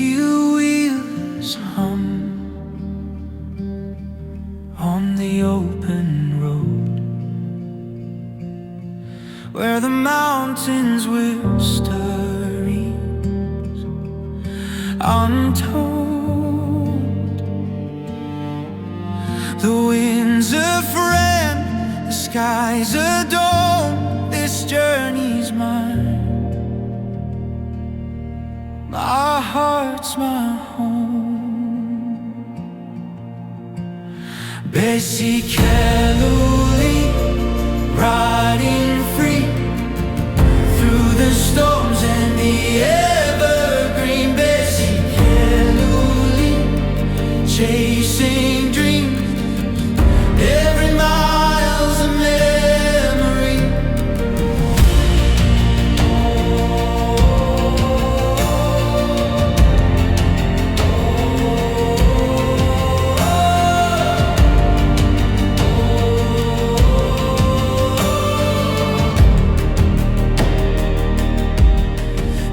steel wheels hum on the open road, where the mountains whisper untold. The wind's a friend, the sky's a dome. This journey's mine, my heart's my home. Bessie Calloway, riding free through the storms and the evergreen. Bessie Calloway, chasing dreams. Every mile's a memory.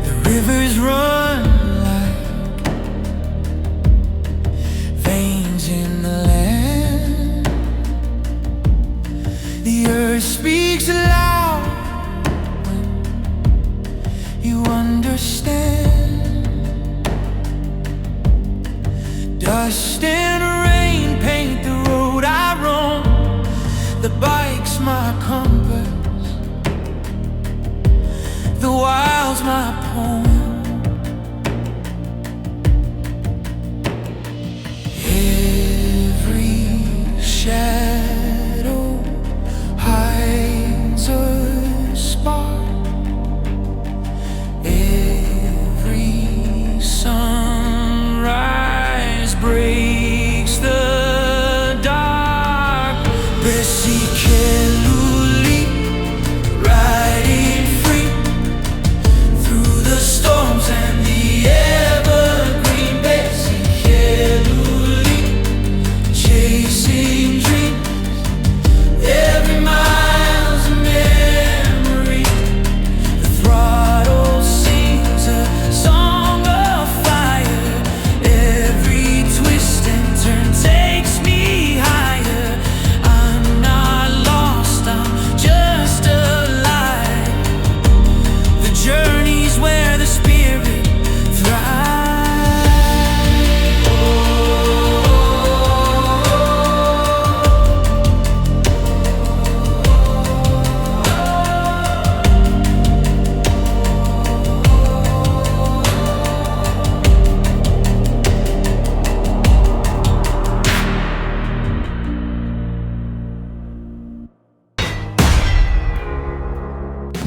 The rivers run like veins in the land. The earth speaks loud when you understand. Dust and rain paint the road I roam. The bike's my compass, the wild's my poem. Every shadow hides a spark. Every sunrise breaks the dark. Bessie Calloway, riding free through the storms and the evergreen. Bessie Calloway, chasing dreams. Every mile's a memory. The throttle sings a song of fire. Every twist and turn takes me higher. I'm not lost, I'm just alive. The journey's where the spirit thrives.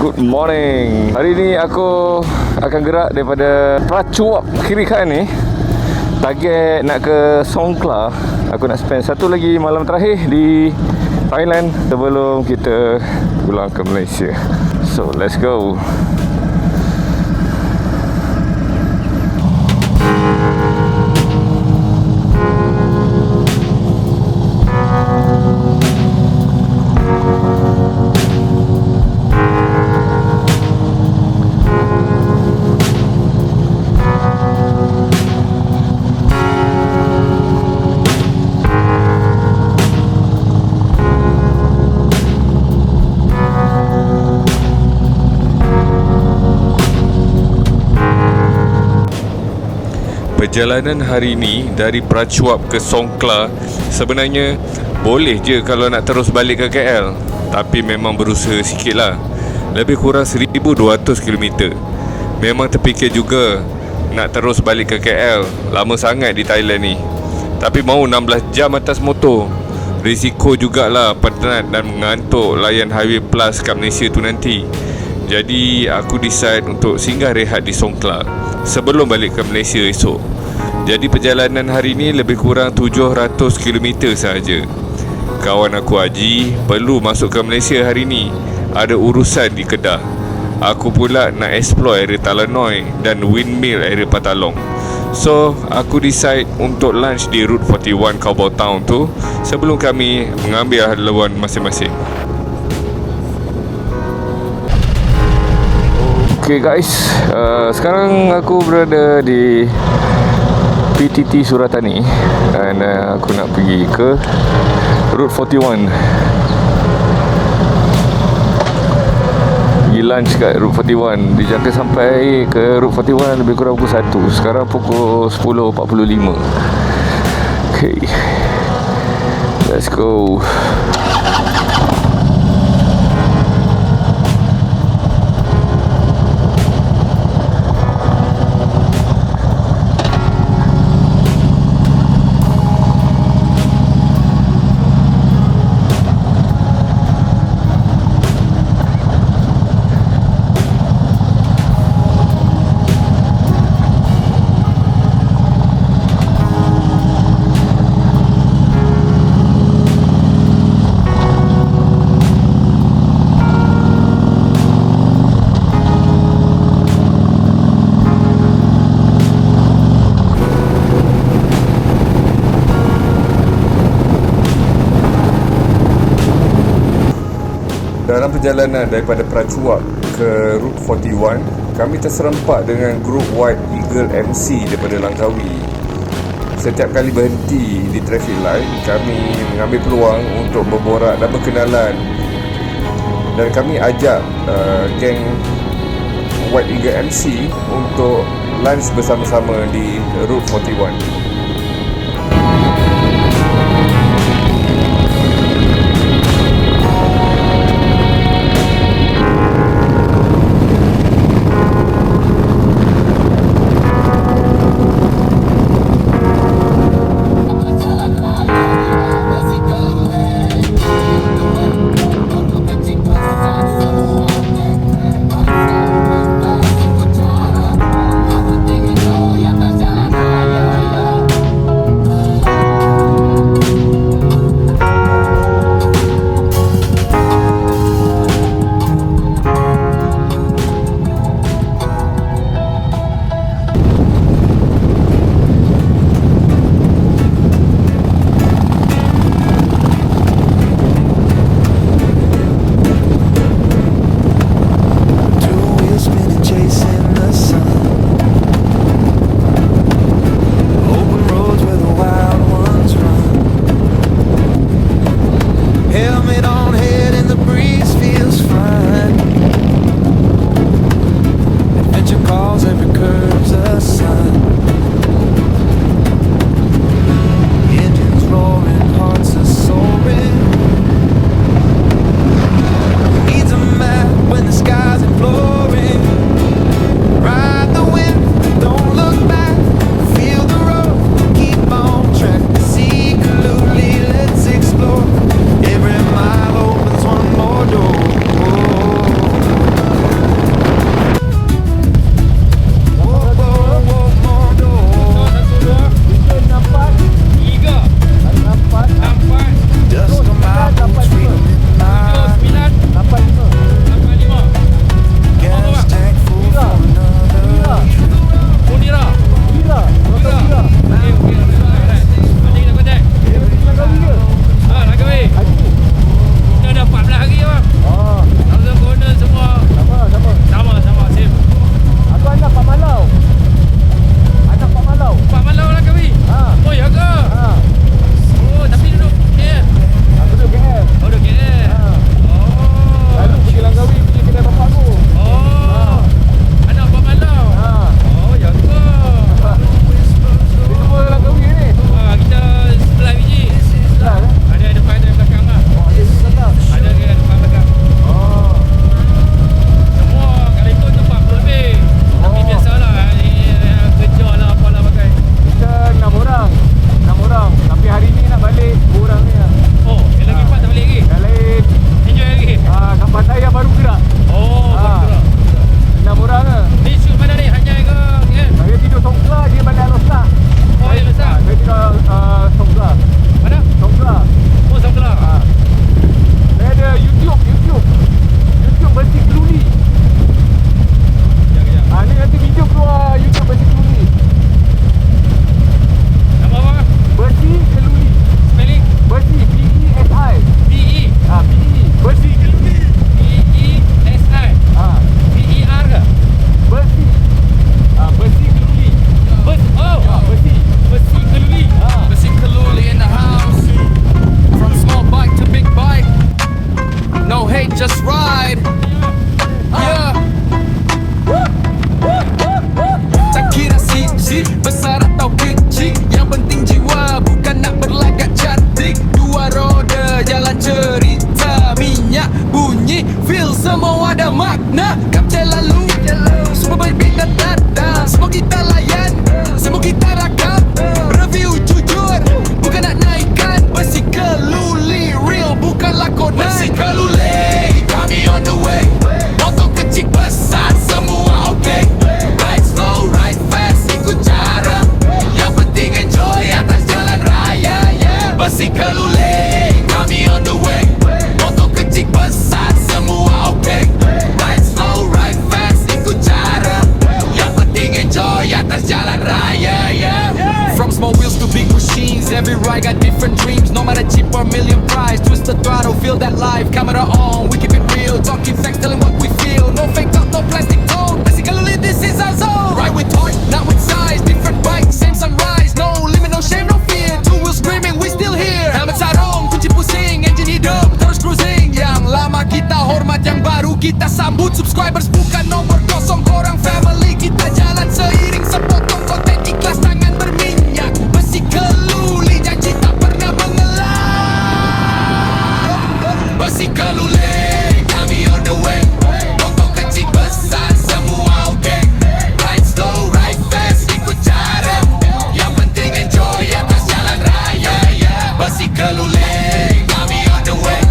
Good morning. Hari ni aku akan gerak daripada Prachuap kiri kanan ni. Target nak ke Songkhla. Aku nak spend satu lagi malam terakhir di Thailand sebelum kita pulang ke Malaysia. So let's go. Perjalanan hari ni dari Prachuap ke Songkhla sebenarnya boleh je kalau nak terus balik ke KL, tapi memang berusaha sikit lah. Lebih kurang 1200 km. Memang terfikir juga nak terus balik ke KL, lama sangat di Thailand ni. Tapi mau 16 jam atas motor, risiko jugalah penat dan mengantuk layan Highway Plus kat Malaysia tu nanti. Jadi aku decide untuk singgah rehat di Songkhla sebelum balik ke Malaysia esok. Jadi perjalanan hari ni lebih kurang 700 km sahaja. Kawan aku Haji perlu masuk ke Malaysia hari ni, ada urusan di Kedah. Aku pula nak explore area Talanoi dan Windmill area Patalong. So aku decide untuk lunch di Route 41 Cowboy Town tu sebelum kami mengambil haluan masing-masing. Okay guys, sekarang aku berada di PTT Suratani dan aku nak pergi ke Route 41. Pergi lunch kat Route 41. Dijangka sampai ke Route 41 lebih kurang pukul 1. Sekarang pukul 10.45. Okay, let's go. Dalam perjalanan daripada Prachuap ke Route 41, kami terserempak dengan grup White Eagle MC daripada Langkawi. Setiap kali berhenti di traffic light, kami mengambil peluang untuk berborak dan berkenalan. Dan kami ajak geng White Eagle MC untuk lunch bersama-sama di Route 41. besar atau kecil, yang penting jiwa, bukan nak berlagak cantik. Dua roda jalan cerita, minyak bunyi, feel semua ada makna. Kapten lalu, semua berbit dan datang, semua kita layan, semua kita rakam. Review jujur, bukan nak naikkan. Besi keluli, real bukan lakonan. Besi keluli, kami on the way. Motor kecil besar semua okay. Ride slow, ride fast, ikut cara. Yang penting enjoy atas jalan raya, yeah. Besi keluli, kami on the way. Motor kecil besar semua okay. Ride slow, ride fast, ikut cara. Yang penting enjoy atas jalan raya, yeah. From small wheels to big machines, every ride got different dreams. No matter cheap or million price, twist the throttle, feel that life. Camera on, we keep it real, talking facts, telling what we feel. No fake talk, no plastic tone. Basically this is our zone. Ride with heart, not with size. Different bikes, same sunrise. No limit, no shame, no fear. Two wheels screaming, we still here. Helmet sarong, kunci pusing, engine hidup, terus cruising. Yang lama kita hormat, yang baru kita sambut. Subscribers bukan nomor kosong, korang family. Kita jalan seiring sepotong konten ikhlas, tangan berminyak. Besi keluli, janji tak pernah mengelak. Besi keluli, kami on the way. Motor kecil besar semua okay. Ride slow, ride fast, ikut cara. Yang penting enjoy atas jalan raya, yeah. Besi keluli, kami on the way.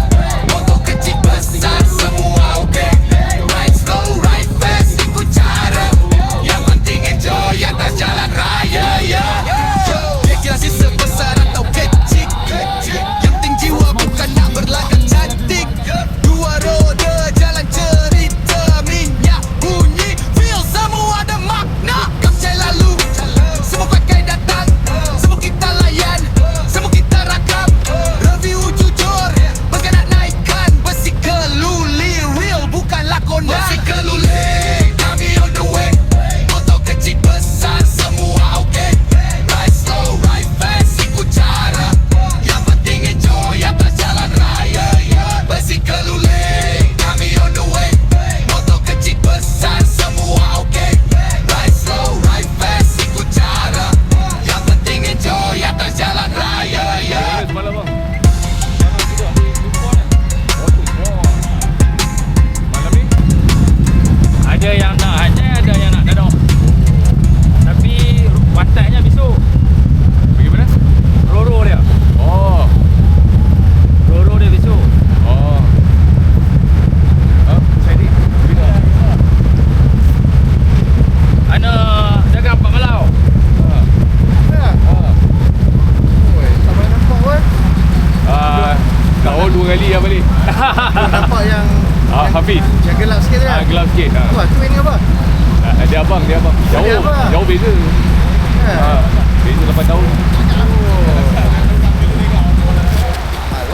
Motor kecil besar semua okay. Ride slow, ride fast, ikut cara. Yang penting enjoy atas jalan raya, yeah. Dia kira si sebesar atau kecil, yang penting jiwa, bukan nak berlagak cantik. Dua roda jalan cerita, minyak bunyi, feel semua ada makna. Kapten lalu, semua pakai datang, semua kita layan, semua kita rakam. Review jujur, bukan nak naikkan. Besi keluli, real bukan lakonan. Besi keluli, kami on the way. Motor kecil besar semua okay. Ride slow, ride fast, ikut cara. Yang penting enjoy atas jalan raya, yeah. Besi keluli, kami on the way. Motor kecil besar semua okay. Ride slow, ride fast, ikut cara. Yang penting enjoy atas jalan raya, yeah. Semalam bang. Malam ni? Ada yang nak hanya, ada yang nak dadok. Tapi wataknya besok. Bagaimana? Roro dia. Oh. Roro dia besok. Oh. Saya ni. Ana jaga 4 malam. Kau 2 kali lah balik. Nampak yang Hafiz. yang gelap sikit tu kan? Gelap sikit. Apa? Tu ini apa? Dia abang. Dia Jauh. abang. Jauh beza. Beza 8 tahun.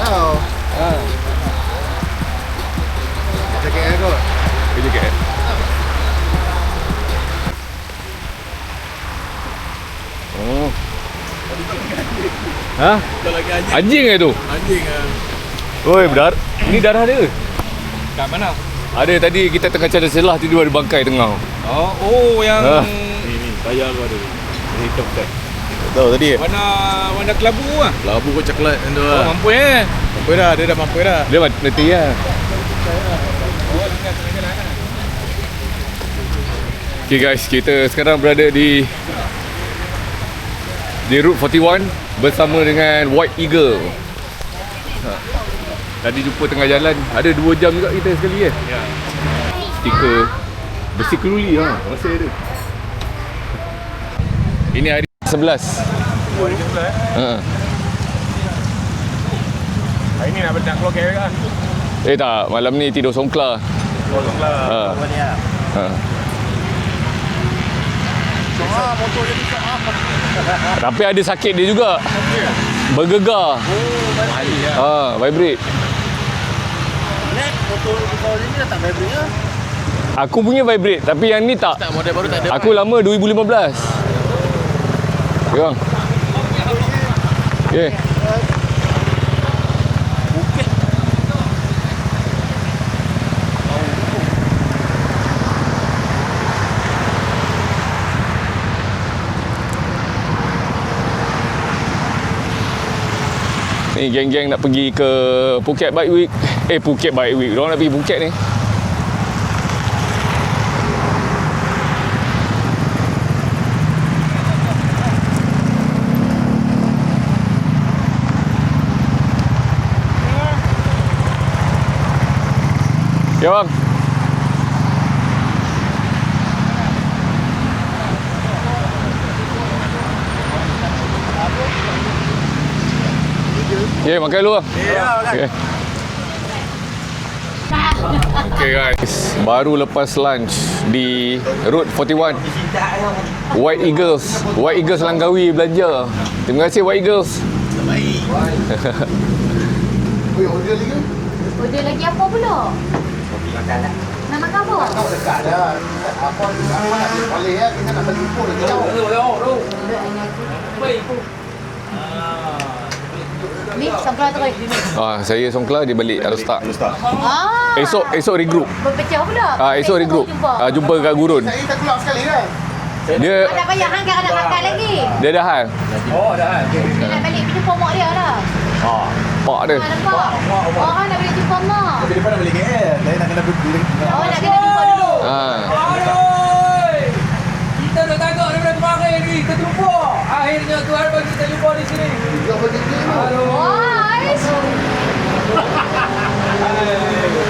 Alau. Jaket air kot. Kerja kat. Oh. Ha? Anjing ke tu? Anjing ah. Oi, ni darah dia. Kat mana? Ada tadi kita tengah cari selah, tiba ada bangkai tengah. Oh yang Ni tayar tu ada. Hitam tak. Tahu tadi. warna kelabu ah. Labu kot coklat tu Oh, lah. mampu Mampu dah, dia dah mampu dah. Dia mati lah. Okay guys, kita sekarang berada di Route 41 bersama dengan White Eagle. Tadi jumpa tengah jalan, ada 2 jam juga kita sekali ya. Stiker besi keluli masih ada. Ini hari 11. Hari 11 Hari ni nak keluar KL kan? Tak, malam ni tidur Songkla. Tolonglah. Motor dia ni Tapi ada sakit dia juga. Bergegar. Vibrate. motor kau ni dah tak vibrate ke? Aku punya vibrate, tapi yang ni tak. Tak, model baru tak ada. Aku lama 2015. Okay bang. Okay. Ni geng-geng nak pergi ke Phuket Bike Week. Phuket Bike Week. Diorang nak pergi Phuket ni. Ya bang. Ya, makan dulu bang. Okay. Okay guys, baru lepas lunch di Route 41 White Eagles Langkawi belanja. Terima kasih White Eagles. Order lagi apa pula? Nak makan apa? Dekat dah. Apa boleh ya, kita nak beli pun Ni songkla terus. Saya Songkla, dia balik Arustak. Esok regroup. Berpecah pula. Esok regroup. Jumpa kat Gurun. Saya tak keluar sekali kan? Dia Tak payah kan nak makan lagi. dia dah hal. Dia nak balik jumpa mak dia lah. Pak dia. Nampak? Orang nak balik jumpa mak. Tapi depan nak beli KL. Saya nak kena beli. Oh, nak kena jumpa dulu. Kita dah tangkap daripada kemarin ni, terjumpa. Akhirnya Tuhan bagi kita jumpa di sini. Wah, Ais.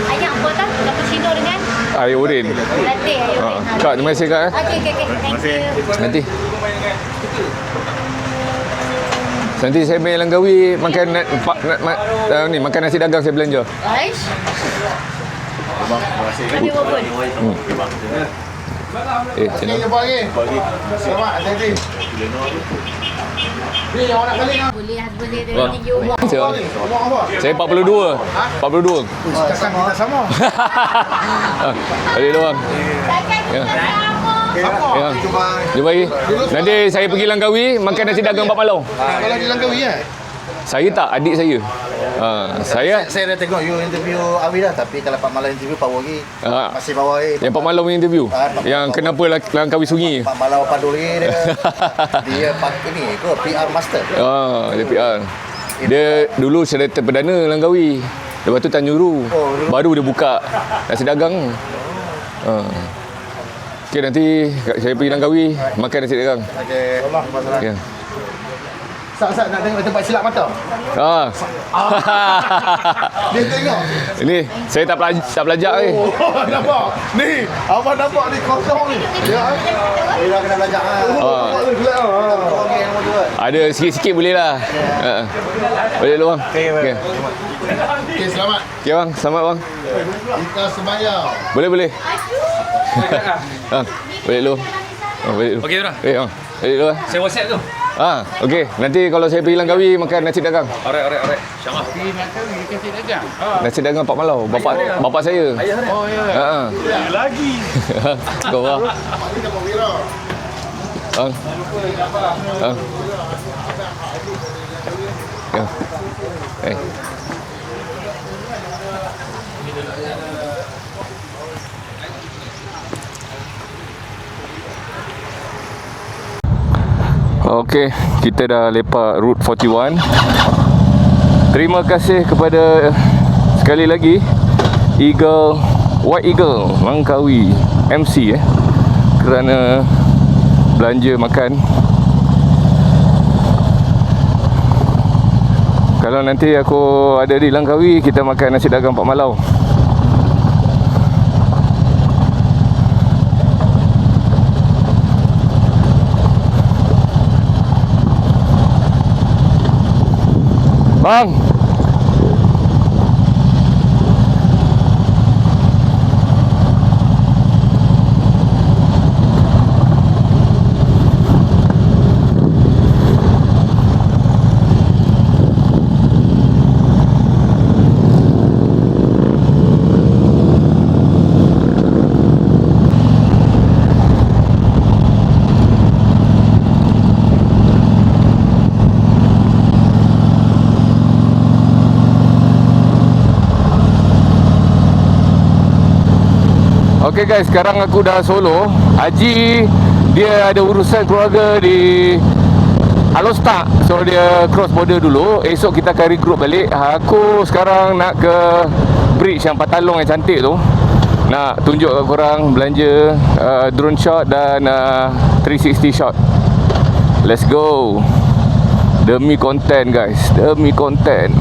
Ayam apa tak? Cappuccino dengan Air urin. latte air urin. Kak, terima kasih Kak. Okey. Thank you. Nanti saya main Langkawi makan ni makan nasi dagang saya belanja. Ais. Kami walaupun. Macam mana? Jumpa lagi. Selamat, hati-hati. Ni yang nak balik kan? Boleh dia Wah. tinggi umur. Umur apa? Saya 42. 42. Takkan kita sama. Balik dulu bang. Takkan kita sama. Ya. Jumpa lagi. Nanti saya pergi Langkawi makan nasi dagang 4 malam. Kalau di Langkawi ya? Saya tak, adik saya. Saya dah tengok you interview Awi dah, tapi kalau Pak Malam interview power lagi. Masih power lagi. Yang 4 malam punya interview. Yang kenapa Langkawi Sungi. Pak Malam Paduri dia. Dia ini ke PR master. Dia PR. Dia dulu Syarikat Perdana Langkawi. Lepas tu Tanjuru. Baru dia buka nasi dagang. Okey, nanti saya pergi Langkawi makan nasi dagang. Okey. Ya. Sat nak tengok tempat silap mata. Dia tengok. Ini saya tak belajar ni. Nampak. Ni, abang nampak ni kosong ni. Ya. Dia dah kena belajar. Ada sikit-sikit boleh lah. Boleh dulu bang. Okey. Okey, selamat. Okey bang, selamat bang. Kita sembahyang. Boleh. Boleh dulu. Boleh dulu. Okey, Ura. Bang. Boleh dulu. Saya WhatsApp tu. Okey. Nanti kalau saya pergi Langkawi makan nasi dagang. Alright. InsyaAllah. Pergi nasi dagang. Nasi dagang 4 malam. Bapak saya. Ayah dia. Oh, ya. Lagi. Kau bang. Ya. Okey, kita dah lepak Route 41. Terima kasih kepada sekali lagi White Eagle Langkawi MC kerana belanja makan. Kalau nanti aku ada di Langkawi, kita makan nasi dagang 4 malam. Bang. Okay guys, sekarang aku dah solo. Haji dia ada urusan keluarga di Alor start. So dia cross border dulu. Esok kita akan regroup balik. Aku sekarang nak ke bridge yang Patalong yang cantik tu. Nak tunjuk kat korang belanja drone shot dan 360 shot. Let's go. Demi konten guys. Demi konten.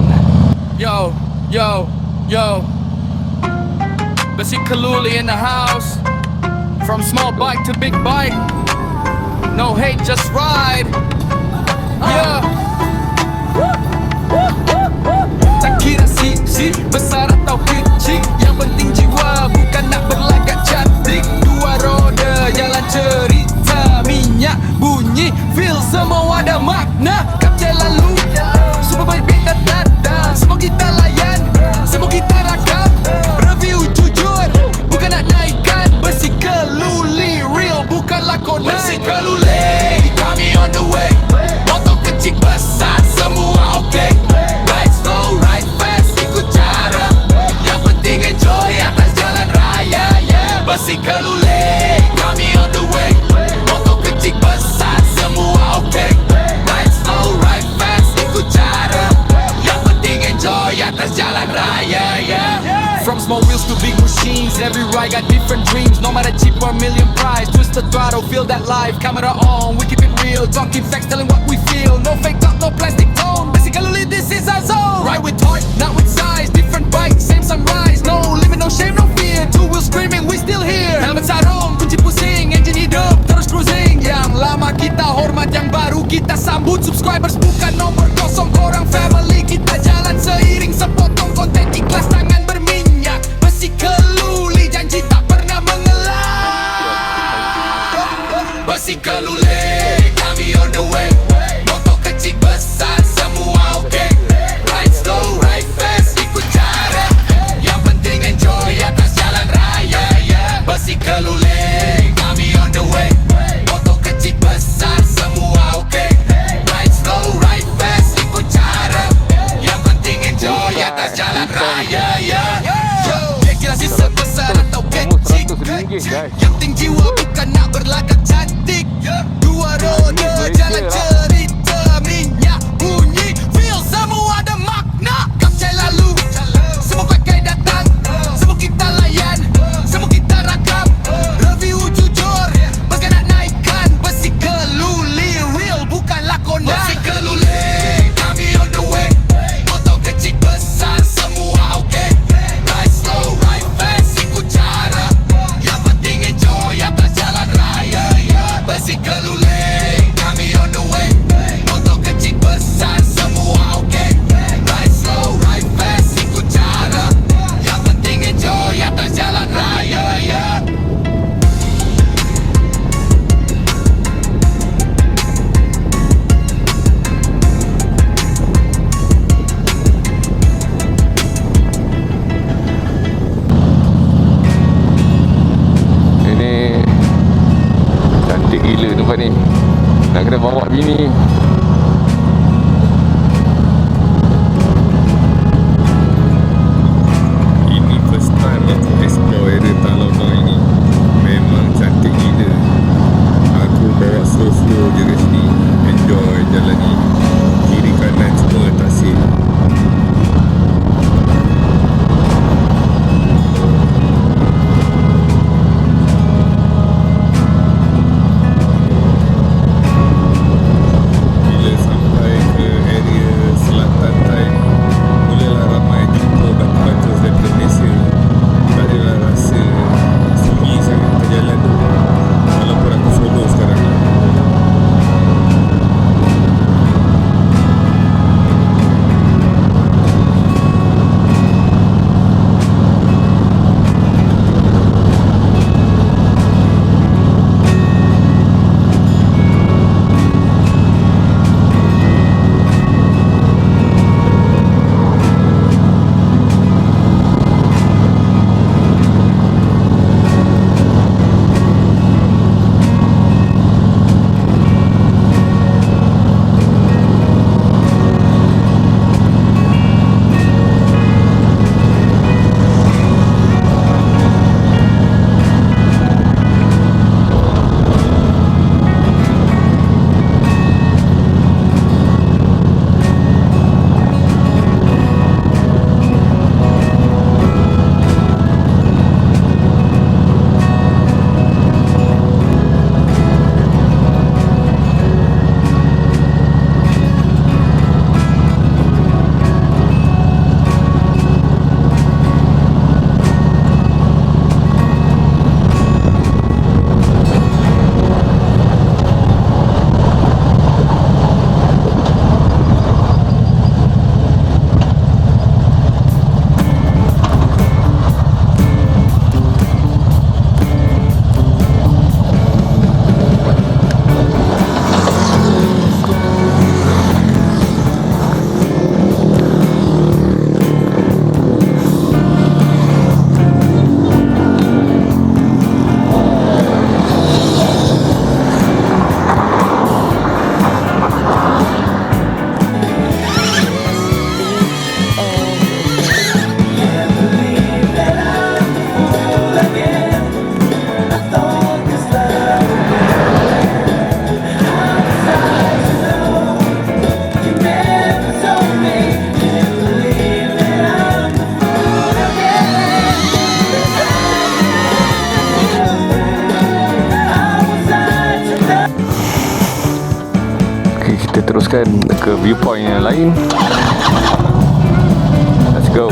Yo, yo, yo. Basi Kaluli in the house. From small bike to big bike. No hate, just ride. Yeah. Tak kira si besar atau kecil, yang penting jiwa, bukan nak berlagak cantik. Dua roda jalan cerita, minyak bunyi, feel semua ada makna. Kapten lalu, super baik beta tanda. Semua kita layan, semua kita rakam. Review jujur, bukan nak naikkan. Besi Kaluli real, bukanlah konan. Besi Kaluli, kami on the way. Motor kecil besar, semua okay. Ride slow, ride fast, ikut cara. Yang penting enjoy atas jalan raya, yeah. Besi Kaluli, kami on the way. Motor kecil besar, semua okay. Ride slow, ride fast, ikut cara. Yang penting enjoy atas jalan raya, yeah. From small wheels to big machines, every ride got different dreams. No matter cheap or million price, twist the throttle, feel that life. Camera on, we keep it real, talking facts, telling what we feel. No fake talk, no plastic tone. Basically, this is our zone. Ride with heart, not with size. Different bikes, same sunrise. No limit, no shame, no fear. Two wheels screaming, we still here. Helmet sarung, kunci pusing, engine hidup, terus cruising. Yang lama kita hormat, yang baru kita sambut. Subscribers bukan nomor kosong, korang family. Kita jalan seiring, sepotong konten ikhlas, tangan berminyak. Besi Kaluli, janji tak pernah mengelak. Besi Kaluli, kami on the way. Motor kecil besar, semua okay. Ride slow, ride fast, ikut cara. Yang penting enjoy atas jalan raya, yeah. Besi Kaluli, kami on the way. Motor kecil besar, semua okay. Ride slow, ride fast, ikut cara. Yang penting enjoy atas jalan raya, yeah. Dia kira si sebesar atau kecil, yang penting jiwa, bukan nak berlagak cantik. Dua roda jalan cerita, minyak bunyi, feel semua ada makna. Kapten lalu, semua pakai datang, semua kita layan, semua kita rakam. Review jujur, bukan nak naikkan. Besi Kaluli real, bukanlah konan. Besi Kaluli, kami on the way. Motor kecil besar, semua okay. Ride slow, ride fast, ikut cara. Yang penting enjoy atas jalan raya, yeah. Besi Kaluli, kami on the way. Motor kecil besar, semua okay. Ride slow, ride fast, ikut cara. Yang penting enjoy atas jalan raya, yeah. Ini cantik gila tempat ni. Nak kena bawa bini. Ini first time aku explore area Talabang ini. Memang cantik gila. Aku bawa slow-slow je kat sini. Enjoy jalan ni. Kiri kanan semua tasik. Bila sampai ke area selatan Thai, mulalah ramai jumpa batu-batu daripada Malaysia. Tak adalah rasa sunyi sangat ke jalan tu, walaupun aku solo sekarang ni. teruskan ke viewpoint yang lain. Let's go.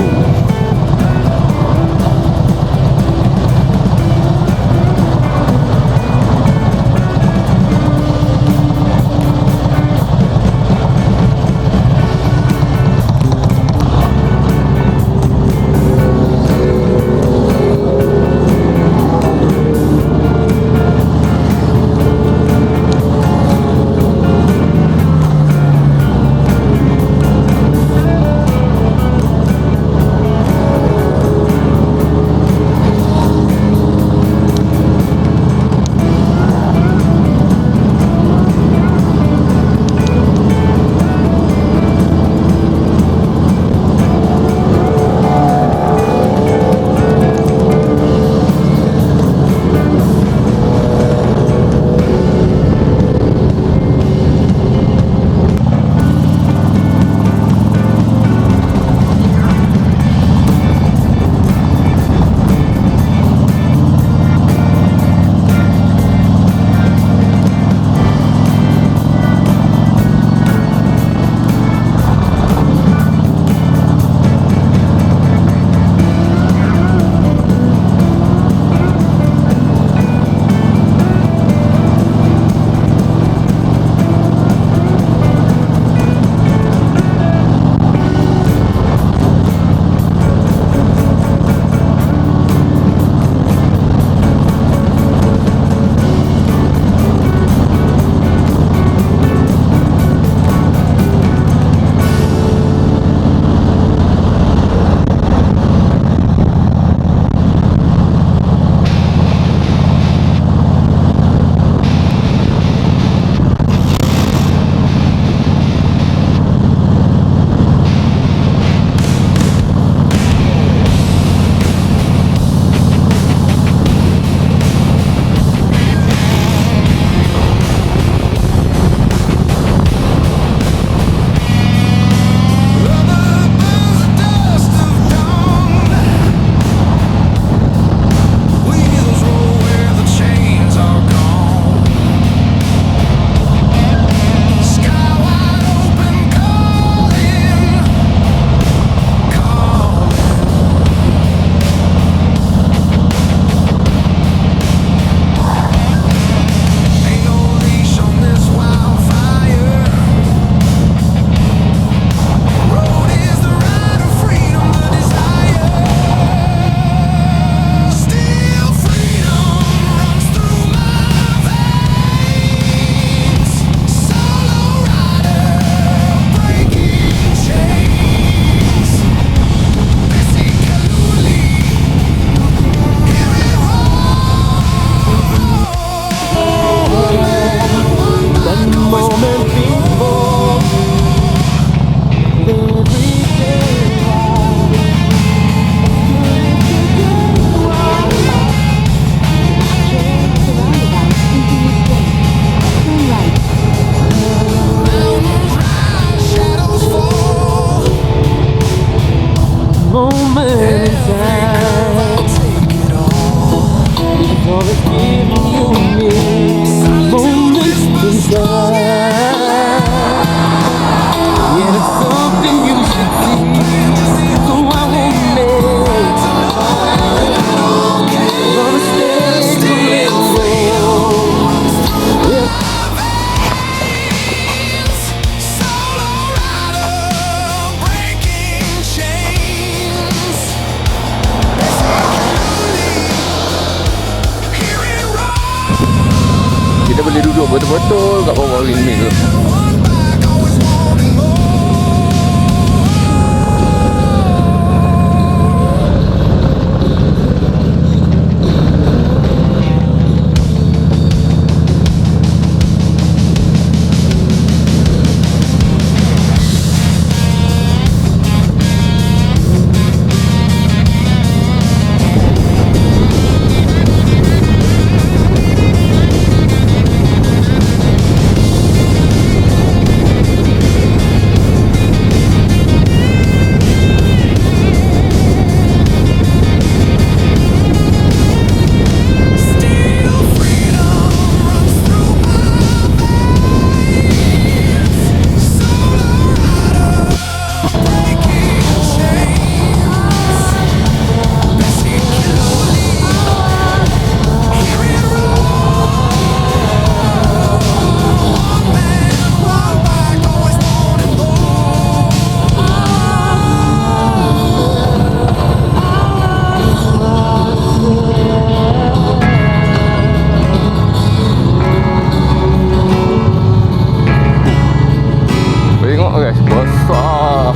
tengok guys, besar.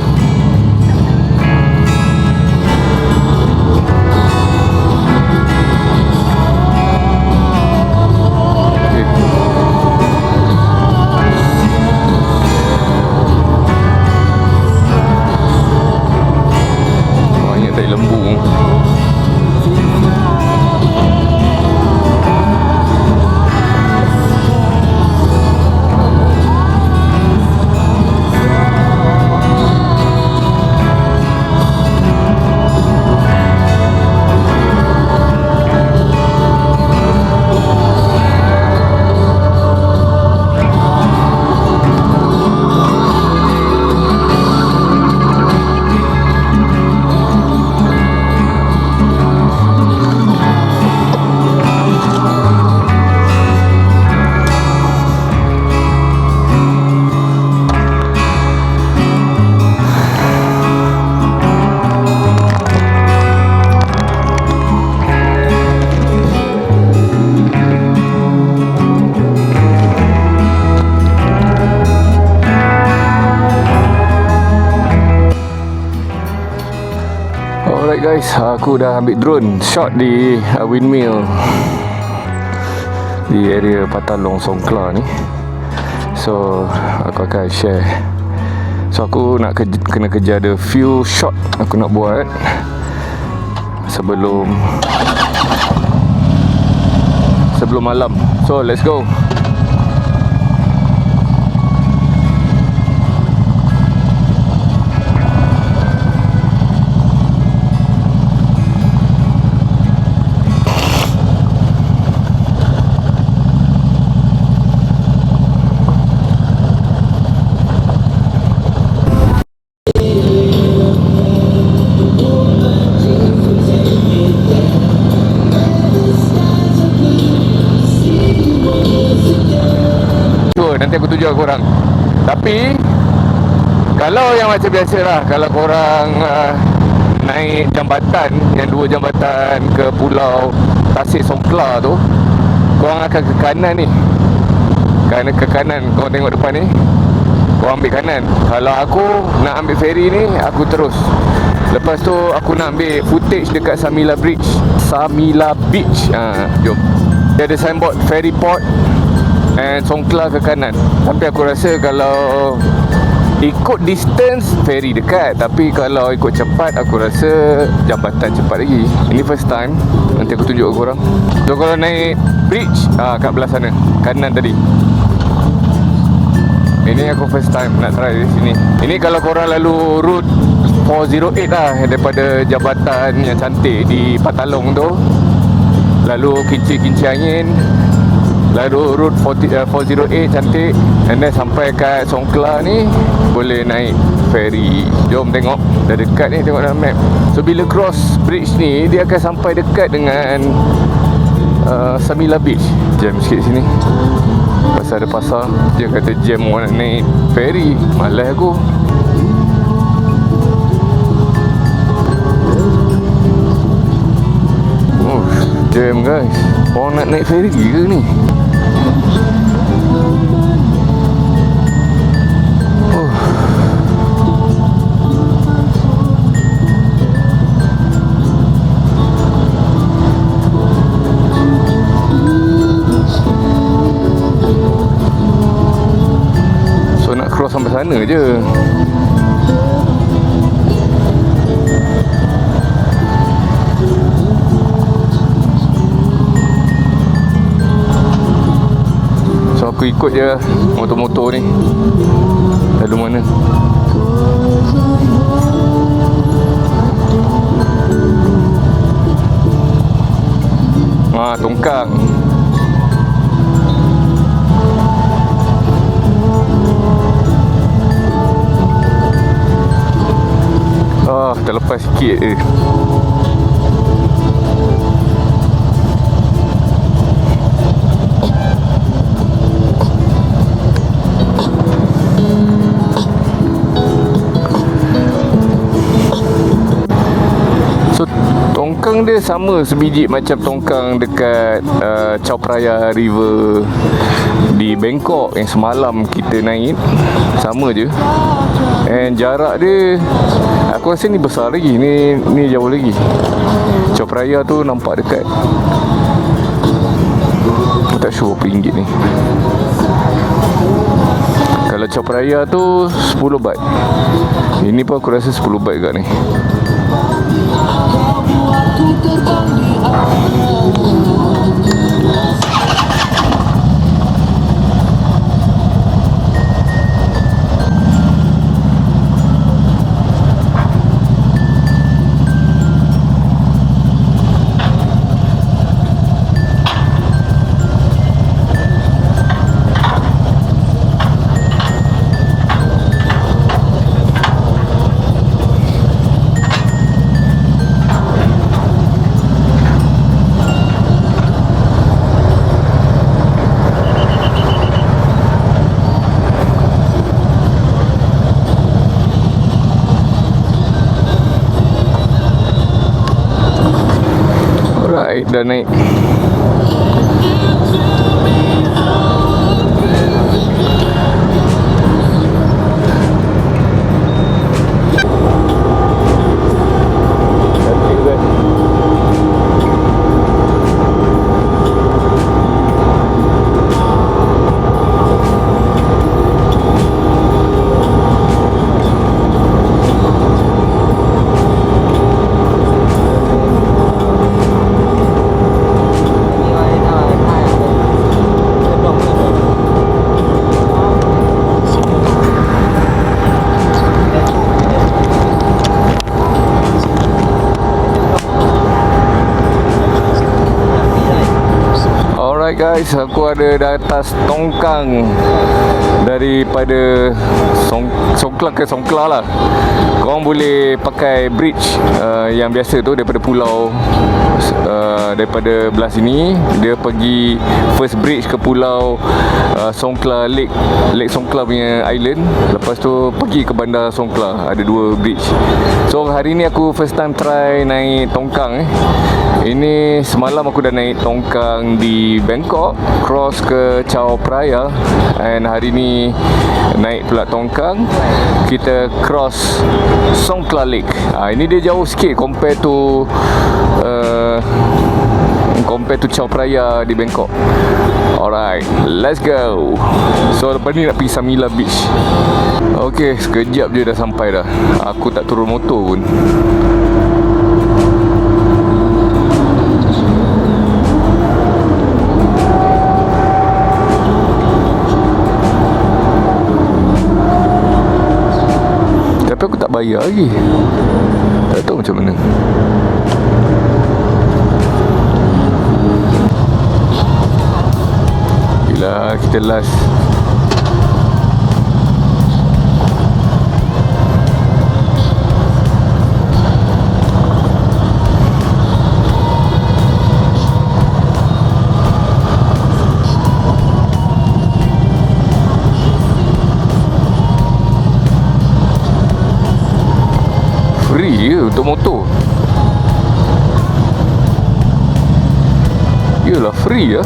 Banyak tai lembu. Alright guys, aku dah ambil drone shot di windmill di area Patalong Songkla ni. So aku akan share. So aku nak kena kejar ada few shot aku nak buat sebelum malam. So let's go. Nanti aku tunjuk korang. Tapi kalau yang macam biasa lah, kalau korang naik jambatan, yang dua jambatan ke Pulau Tasik Songkla tu, korang akan ke kanan ni. Kerana ke kanan, korang tengok depan ni, korang ambil kanan. Kalau aku nak ambil ferry ni, aku terus. Lepas tu aku nak ambil footage dekat Samila Beach. Jom. Dia ada signboard ferry port and Songkla ke kanan. Tapi aku rasa kalau ikut distance ferry dekat, tapi kalau ikut cepat aku rasa jambatan cepat lagi. Ini first time, nanti aku tunjuk korang. So kalau naik bridge kat belah sana, kanan tadi. Ini aku first time nak try di sini. Ini kalau korang lalu route 408 lah, daripada jambatan yang cantik di Patalong tu, lalu kincir-kincir angin, lalu route 408 cantik, and then sampai kat Songkla ni boleh naik ferry. Jom tengok, dah dekat ni, tengok dalam map. So bila cross bridge ni, dia akan sampai dekat dengan Samila Beach. Jam sikit sini pasal ada pasar. Dia kata jam orang nak naik ferry. Malas aku. Jam guys. Orang nak naik ferry ke ni? So nak cross sampai sana je. Aku ikut je motor-motor ni. Lalu mana? Tongkang. Terlepas sikit je. Tongkang dia dia sama sebiji macam tongkang dekat Chao Phraya River di Bangkok yang semalam kita naik. Sama je. And jarak dia, aku rasa ni besar lagi. Ni jauh lagi. Chao Phraya tu nampak dekat. Aku tak sure berapa ringgit ni. Kalau Chao Phraya tu 10 baht. Ini pun aku rasa 10 baht kat ni. Dah naik. Guys, aku ada di atas tongkang daripada Songkla ke Songkla lah. Korang boleh pakai bridge yang biasa tu daripada pulau daripada belah sini dia pergi first bridge ke pulau Songkla Lake Songkla punya island. Lepas tu pergi ke bandar Songkla. Ada 2 bridge. So hari ni aku first time try naik tongkang Ini semalam aku dah naik tongkang di Bangkok, cross ke Chao Phraya, and hari ni naik pula tongkang, kita cross Songkla Lake. Ini dia jauh sikit compare to Chao Phraya di Bangkok. Alright, let's go. So lepas ni nak pergi Samila Beach. Okay, sekejap je dah sampai dah. Aku tak turun motor pun. Tapi aku tak bayar lagi. Tak tahu macam mana. Gila, kita last. Free je untuk motor. Yelah, free ya.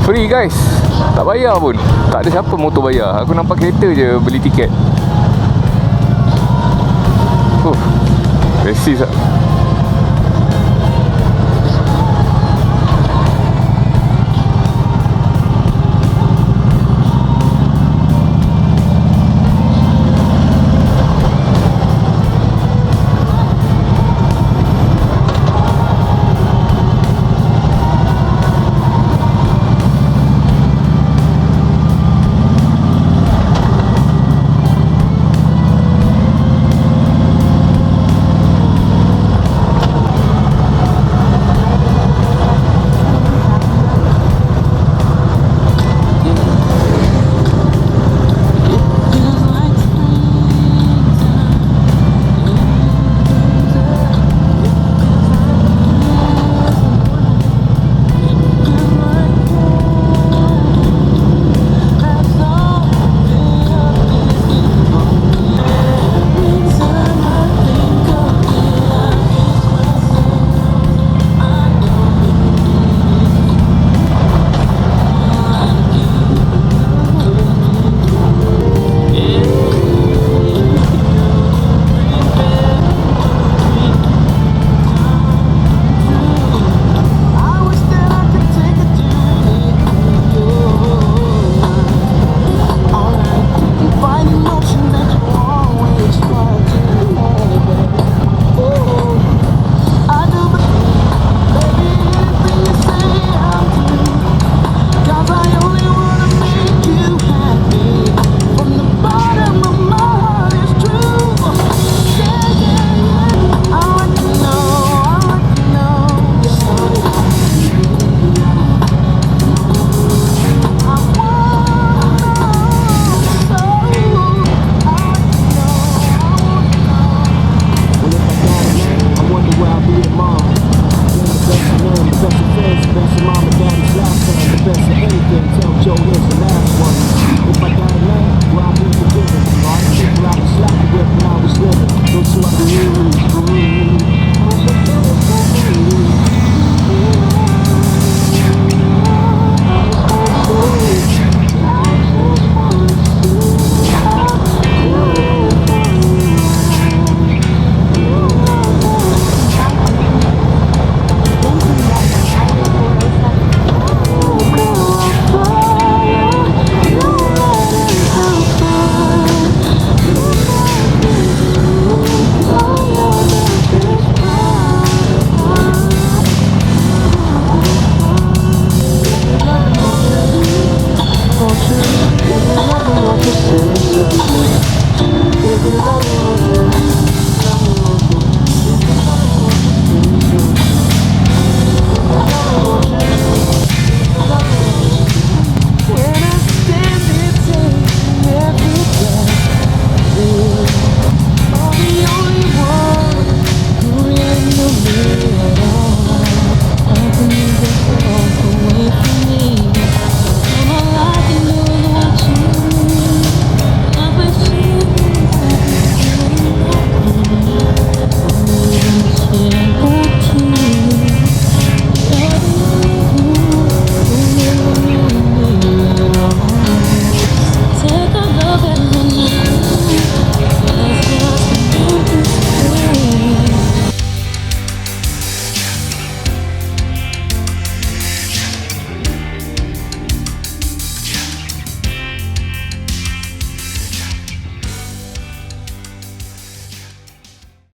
Free guys. Tak bayar pun. Tak ada siapa motor bayar. Aku nampak kereta je beli tiket. Resis tak?